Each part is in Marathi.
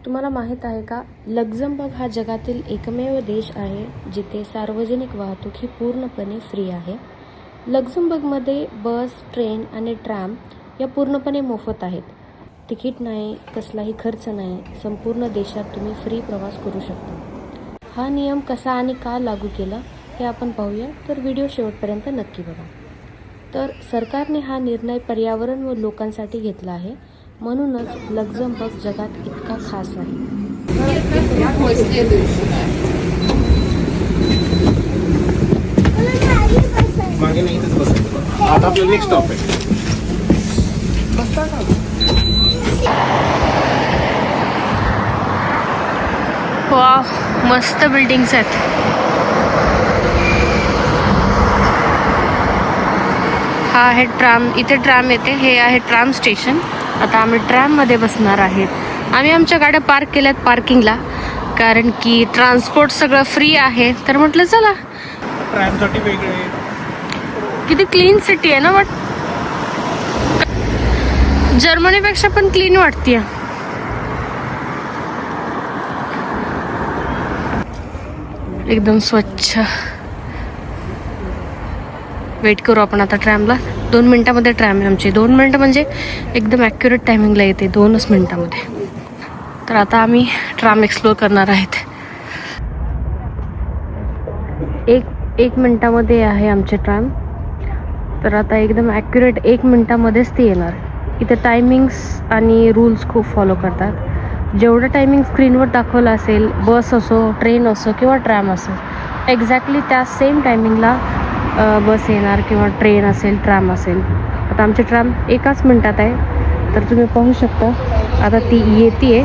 तुम्हाला माहीत आहे का, लक्झमबर्ग हा जगातील एकमेव देश आहे जिथे सार्वजनिक वाहतूक ही पूर्णपणे फ्री आहे. लक्झमबर्गमध्ये बस, ट्रेन आणि ट्रॅम या पूर्णपणे मोफत आहेत. तिकीट नाही, कसलाही खर्च नाही, संपूर्ण देशात तुम्ही फ्री प्रवास करू शकता. हा नियम कसा आणि का लागू केला हे आपण पाहूया, तर व्हिडिओ शेवटपर्यंत नक्की बघा. तर सरकारने हा निर्णय पर्यावरण व लोकांसाठी घेतला आहे, म्हणूनच लक्झमबर्ग जगात इतका खास आहे. मागे नाही इथेच बसायचं. आता आपलं नेक्स्ट स्टॉप आहे. बसता का? वाव, मस्त बिल्डिंग्स आहेत. हा आहे ट्राम, इथे ट्राम येते. हे आहे ट्राम स्टेशन. आता आम्ही ट्रॅममध्ये बसणार आहेत. आम्ही आमच्या गाड्या पार्क केल्यात पार्किंगला, कारण की ट्रान्सपोर्ट सगळं फ्री आहे. तर म्हटलं चला. ट्रॅमसाठी वेगळे. किती क्लीन सिटी आहे ना, बट जर्मनीपेक्षा पण क्लीन वाटते. एकदम स्वच्छ. वेट करू आपण आता ट्रॅमला. 2 मिनिटामध्ये ट्रॅम आहे आमची. 2 मिनिटं म्हणजे एकदम ॲक्युरेट टायमिंगला येते, 2च मिनिटामध्ये. तर आता आम्ही ट्रॅम एक्सप्लोअर करणार आहेत. एक मिनिटामध्ये आहे आमचे ट्रॅम. तर आता एकदम ॲक्युरेट 1 मिनिटामध्येच ती येणार. इथे टायमिंग्स आणि रूल्स खूप फॉलो करतात. जेवढं टायमिंग स्क्रीनवर दाखवलं असेल, बस असो, ट्रेन असो किंवा ट्रॅम असो, एक्झॅक्टली त्या सेम टायमिंगला बस येणार किंवा ट्रेन असेल, ट्रॅम असेल. आता आमची ट्रॅम 1च मिनिटात आहे. तर तुम्ही पाहू शकता आता ती येते.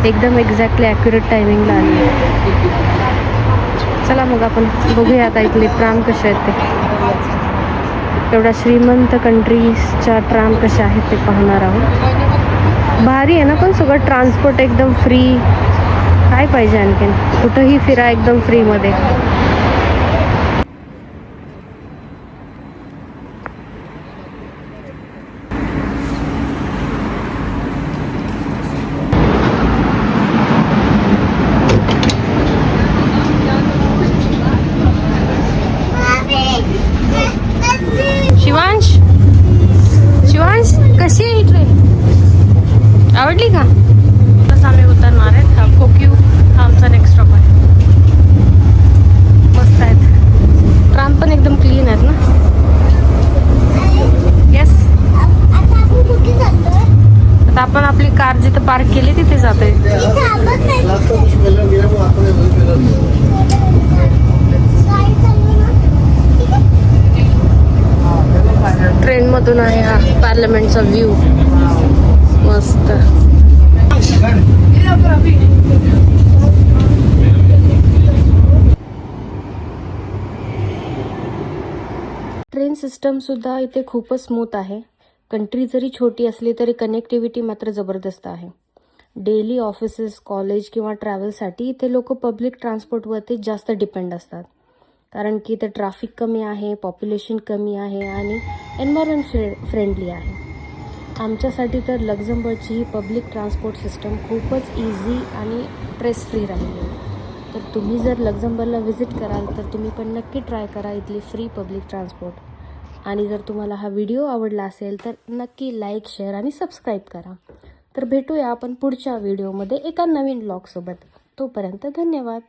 एकदम एक्झॅक्टली ॲक्युरेट टायमिंगला आली. चला मग आपण बघूया आता इथले ट्रॅम कसे आहेत ते. एवढ्या श्रीमंत कंट्रीजच्या ट्रॅम कशा आहेत ते पाहणार आहोत. भारी आहे ना, पण सगळं ट्रान्सपोर्ट एकदम फ्री. काय पाहिजे आणखीन? कुठंही फिरा एकदम फ्रीमध्ये. शिवांश, शिवांश कशी आहे ही ट्रेन? आवडली का? बस आम्ही उतरणार आहेत. हा कोक्यू हा आमचा नेक्स्ट स्टॉप आहे. मस्त आहेत. ट्राम पण एकदम क्लीन आहेत ना. येस. आता आपण आपली कार जिथे पार्क केली तिथे जातोय. ट्रेन मधून आहे हा पार्लमेंटचा व्ह्यू. मस्त. ट्रेन सिस्टम सुद्धा इथे खूपच स्मूथ आहे. कंट्री जरी छोटी असली तरी कनेक्टिव्हिटी मात्र जबरदस्त आहे. डेली ऑफिसेस, कॉलेज किंवा ट्रॅव्हलसाठी इथे लोक पब्लिक ट्रान्सपोर्टवरती जास्त डिपेंड असतात, कारण की इथे ट्रॅफिक कमी आहे, पॉप्युलेशन कमी आहे आणि एन्व्हायरमेंट फ्रेंडली आहे. आमच्यासाठी तर लक्झमबर्गची ही पब्लिक ट्रान्सपोर्ट सिस्टम खूपच इझी आणि स्ट्रेस फ्री राहिली आहे. तर तुम्ही जर लक्झमबर्गला व्हिजिट कराल तर तुम्ही पण नक्की ट्राय करा इथली फ्री पब्लिक ट्रान्सपोर्ट. आणि जर तुम्हाला हा व्हिडिओ आवडला असेल तर नक्की लाईक, शेअर आणि सबस्क्राईब करा. तर भेटूया आपण पुढच्या व्हिडिओमध्ये एका नवीन व्लॉगसोबत. तोपर्यंत धन्यवाद.